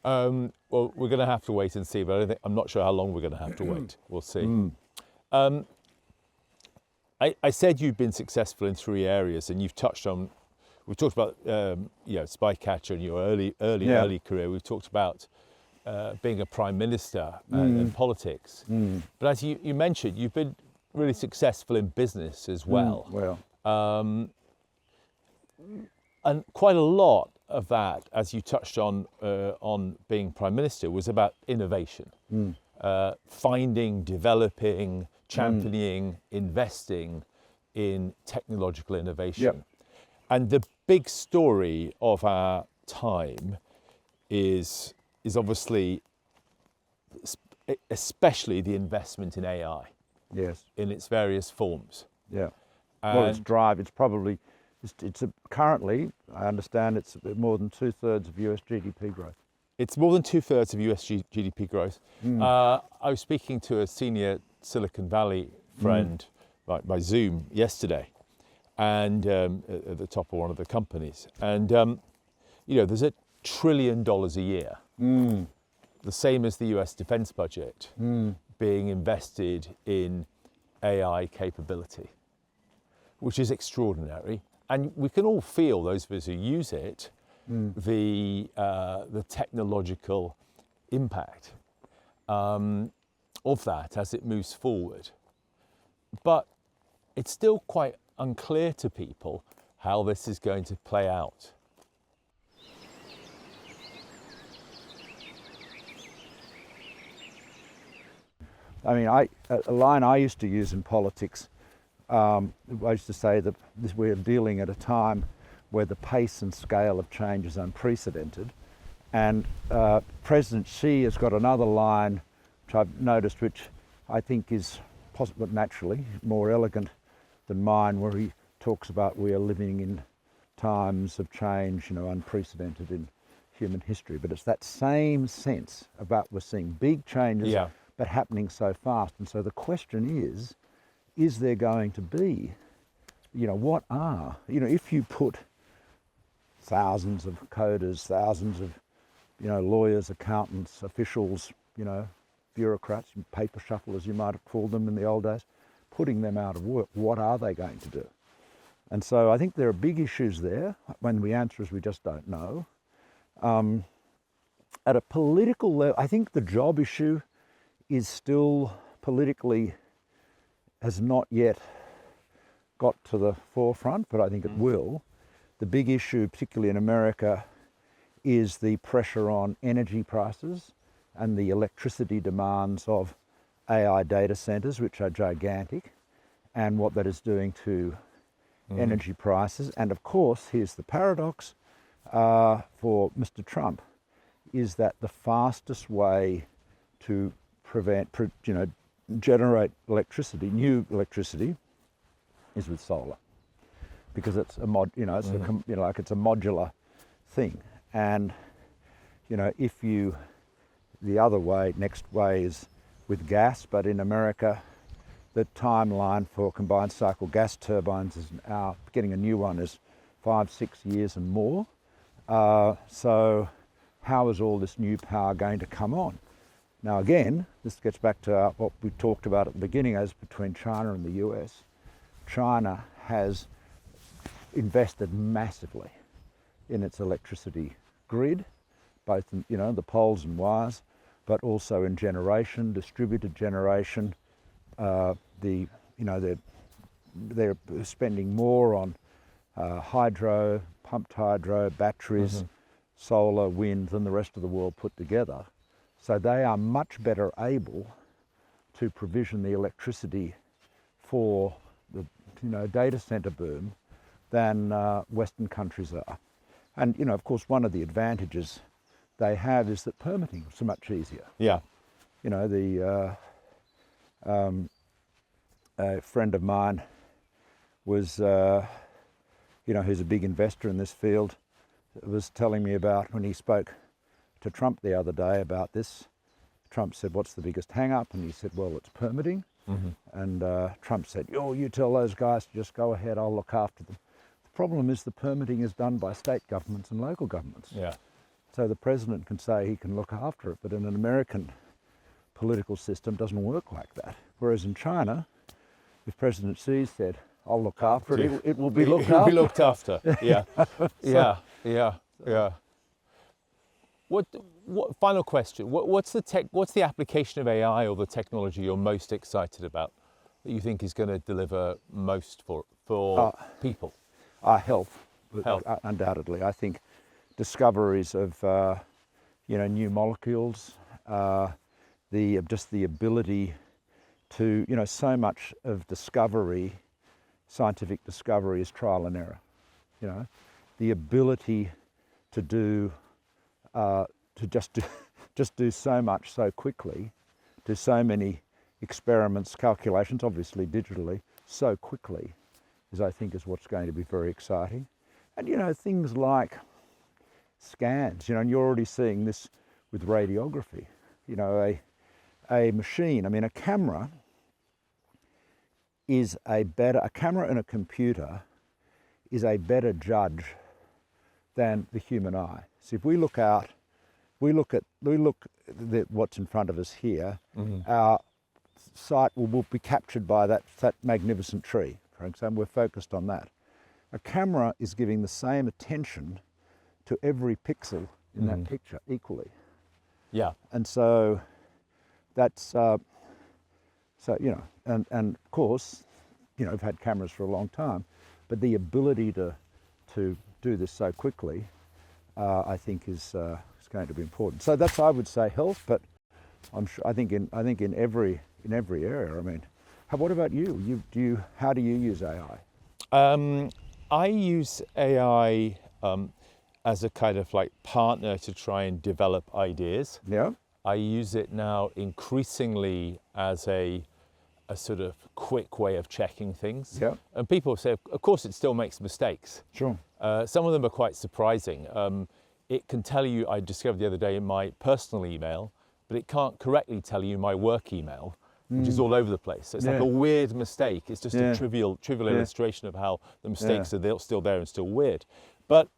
Well, we're going to have to wait and see, but I'm not sure how long we're going to have to wait. We'll see. I said you've been successful in 3 areas, and you've touched on. We've talked about Spycatcher in your early career. We've talked about being a prime minister and politics. But as you mentioned, you've been really successful in business as well. And quite a lot of that, as you touched on being prime minister, was about innovation, finding, developing, championing, investing in technological innovation. And the big story of our time is obviously, especially the investment in AI. Yes. In its various forms. Yeah. Well, its drive, currently, I understand it's more than 2/3 of US GDP growth. It's more than 2/3 of US GDP growth. I was speaking to a senior Silicon Valley friend by Zoom yesterday, and at the top of one of the companies. And, there's $1 trillion a year, the same as the US defense budget, being invested in AI capability, which is extraordinary. And we can all feel, those of us who use it, the technological impact of that as it moves forward. But it's still quite unclear to people how this is going to play out. I mean, a line I used to use in politics, I used to say that we're dealing at a time where the pace and scale of change is unprecedented. And President Xi has got another line, which I've noticed, which I think is possibly naturally more elegant than mine, where he talks about we are living in times of change, unprecedented in human history. But it's that same sense about we're seeing big changes, but happening so fast. And so the question is there going to be, if you put thousands of coders, thousands of, lawyers, accountants, officials, bureaucrats, paper shufflers, you might have called them in the old days, putting them out of work, what are they going to do? And so I think there are big issues there, when the answer is we just don't know. At a political level, I think the job issue is still politically, has not yet got to the forefront, but I think it will. The big issue, particularly in America, is the pressure on energy prices and the electricity demands of AI data centers, which are gigantic, and what that is doing to energy prices. And of course, here's the paradox for Mr. Trump, is that the fastest way to generate electricity, new electricity, is with solar, because it's a it's a modular thing. And if you, the other way, next way is with gas, but in America, the timeline for combined cycle gas turbines is now getting a new one is 5-6 years and more. So how is all this new power going to come on? Now again, this gets back to what we talked about at the beginning as between China and the US. China has invested massively in its electricity grid, both in, the poles and wires, but also in generation, distributed generation. They're spending more on hydro, pumped hydro, batteries, solar, wind than the rest of the world put together. So they are much better able to provision the electricity for the data center boom than Western countries are. And of course, one of the advantages they have is that permitting is so much easier. Yeah. A friend of mine was, who's a big investor in this field, was telling me about when he spoke to Trump the other day about this. Trump said, "What's the biggest hang-up?" And he said, "Well, it's permitting." And Trump said, "Oh, you tell those guys to just go ahead, I'll look after them." The problem is the permitting is done by state governments and local governments. Yeah. So the president can say he can look after it, but in an American political system, it doesn't work like that. Whereas in China, if President Xi said, "I'll look after it," it will be looked after. Be looked after. Yeah. Yeah. What final question? What's the application of AI or the technology you're most excited about that you think is going to deliver most for people? Health. Undoubtedly. I think discoveries of new molecules, just the ability to so much of scientific discovery is trial and error. The ability to do just do so much so quickly, do so many experiments, calculations, obviously digitally, so quickly, I think is what's going to be very exciting. And things like scans, and you're already seeing this with radiography. A machine, a camera a camera and a computer is a better judge than the human eye. So if we look at what's in front of us here, our sight will be captured by that magnificent tree, for example. We're focused on that. A camera is giving the same attention to every pixel in that picture equally. Yeah. And so that's and of course, I've had cameras for a long time, but the ability to do this so quickly, I think is going to be important. So that's, I would say, health, but I'm sure I think in every area. What about you? How do you use AI? I use AI as a kind of like partner to try and develop ideas. Yeah. I use it now increasingly as a sort of quick way of checking things. Yeah. And people say, of course, it still makes mistakes. Sure. Some of them are quite surprising. It can tell you, I discovered the other day, my personal email, but it can't correctly tell you my work email, which is all over the place. So it's like a weird mistake. It's just a trivial illustration of how the mistakes are still there and still weird. But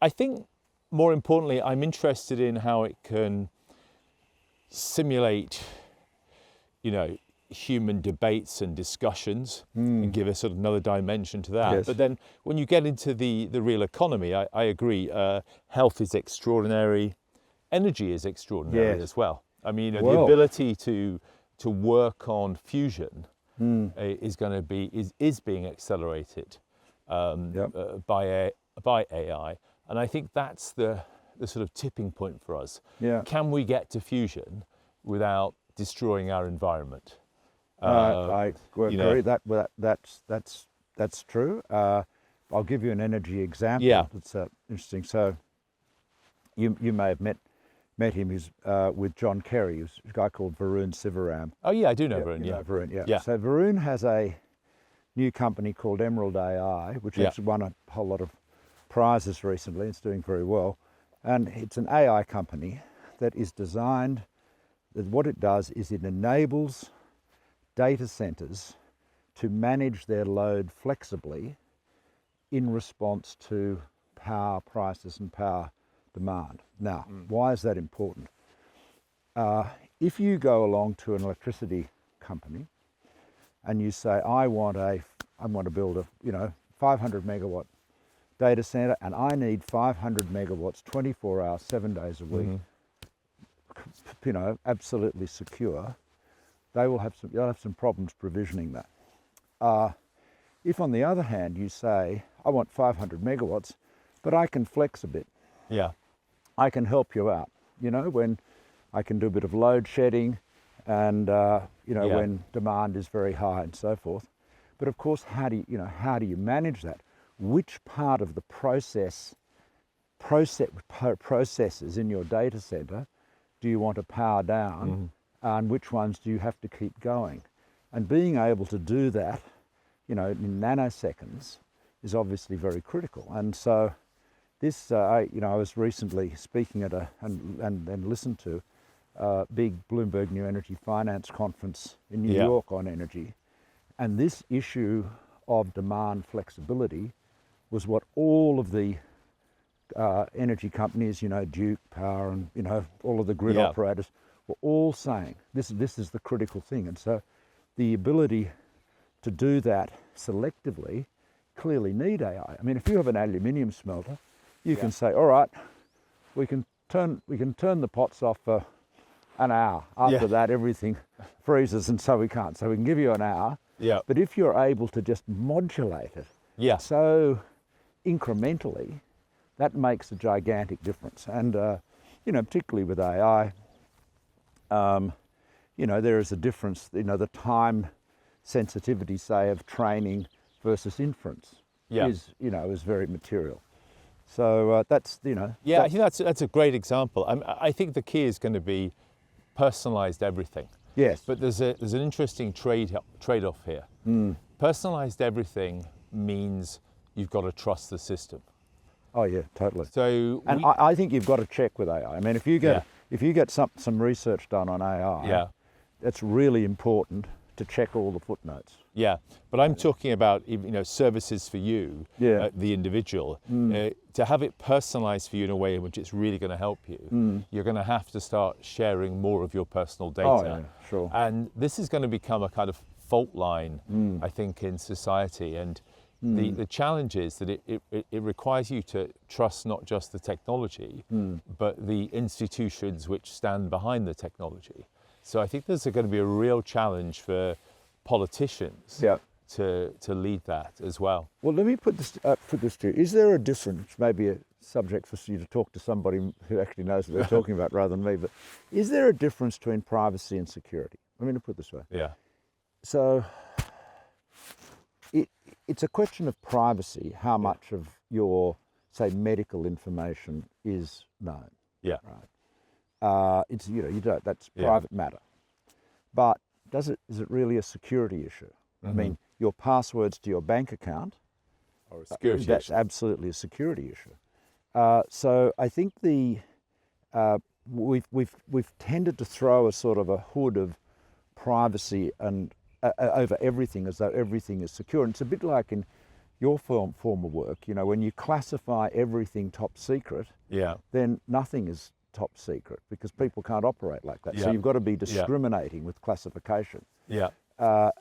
I think, more importantly, I'm interested in how it can simulate, human debates and discussions and give us sort of another dimension to that. Yes. But then when you get into the real economy, I agree, health is extraordinary, energy is extraordinary as well. The ability to work on fusion is being accelerated by AI. And I think that's the sort of tipping point for us. Yeah. Can we get to fusion without destroying our environment? I agree. That's true. I'll give you an energy example. Yeah. It's interesting. So you may have met him. He's with John Kerry. He's a guy called Varun Sivaram. Oh yeah, I do know Varun. You know Varun, yeah. So Varun has a new company called Emerald AI, which has won a whole lot of prizes recently. It's doing very well. And it's an AI company that is designed, that what it does is it enables data centers to manage their load flexibly in response to power prices and power demand. Now, why is that important? If you go along to an electricity company and you say, I want to build a 500 megawatt data center and I need 500 megawatts 24 hours, 7 days a week, absolutely secure, you'll have some problems provisioning that. If on the other hand you say, I want 500 megawatts, but I can flex a bit. Yeah. I can help you out, when I can do a bit of load shedding and, when demand is very high and so forth. But of course, how do you manage that? Which part of the processes in your data center do you want to power down, and which ones do you have to keep going? And being able to do that, in nanoseconds is obviously very critical. And so this, I was recently speaking at and listened to a big Bloomberg New Energy Finance conference in New York on energy. And this issue of demand flexibility was what all of the energy companies, Duke Power and, all of the grid operators were all saying, this is the critical thing. And so the ability to do that selectively clearly need AI. I mean, if you have an aluminium smelter, you can say, all right, we can turn the pots off for an hour. After that, everything freezes, and so we can't. So we can give you an hour. Yeah. But if you're able to just modulate it so incrementally, that makes a gigantic difference. And, particularly with AI, there is a difference, the time sensitivity, say, of training versus inference is very material. So that's, Yeah, I think that's a great example. I think the key is going to be personalized everything. Yes. But there's an interesting trade-off here. Personalized everything means you've got to trust the system. Oh yeah, totally. So I think you've got to check with AI. I mean, if you get some research done on AI, it's really important to check all the footnotes. Yeah, but I'm talking about services for you, the individual. To have it personalized for you in a way in which it's really going to help you, you're going to have to start sharing more of your personal data. Oh, yeah, sure. And this is going to become a kind of fault line, I think, in society. And the challenge is that it requires you to trust not just the technology, but the institutions which stand behind the technology. So I think there's going to be a real challenge for politicians to lead that as well. Well, let me put this to you. Is there a difference, maybe a subject for you to talk to somebody who actually knows what they're talking about rather than me, but is there a difference between privacy and security? Let me put it this way. Yeah. So it's a question of privacy, how much of your, say, medical information is known. Yeah. Right. It's that's private matter. But is it really a security issue? I mean, your passwords to your bank account, or a security that's issue. Absolutely a security issue. So I think we've tended to throw a sort of a hood of privacy and over everything, as though everything is secure. And it's a bit like in your form of work. When you classify everything top secret, then nothing is top secret because people can't operate like that. So you've got to be discriminating with classification. Yeah. I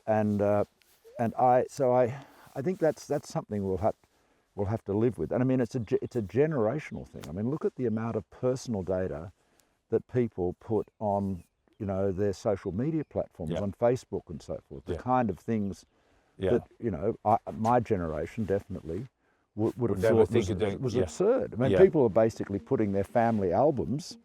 think that's something we'll have to live with. And I mean, it's a generational thing. I mean, look at the amount of personal data that people put on, their social media platforms, on Facebook and so forth. The kind of things that my generation definitely would have thought was absurd. I mean, people are basically putting their family albums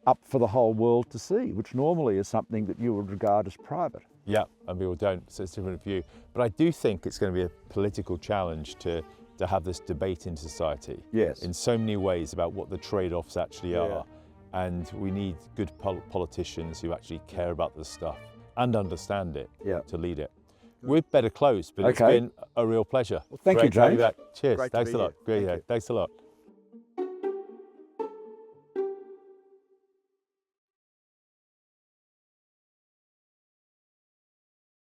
up for the whole world to see, which normally is something that you would regard as private. Yeah, and people don't, so it's a different view. But I do think it's going to be a political challenge to have this debate in society. Yes. In so many ways about what the trade-offs actually are. And we need good politicians who actually care about this stuff and understand it to lead it. we'd better close, but it's Okay. been a real pleasure. Thank you, Great to have James. back. Cheers. Great to Thanks be a lot. here. Great, Thank yeah. you. Thanks a lot.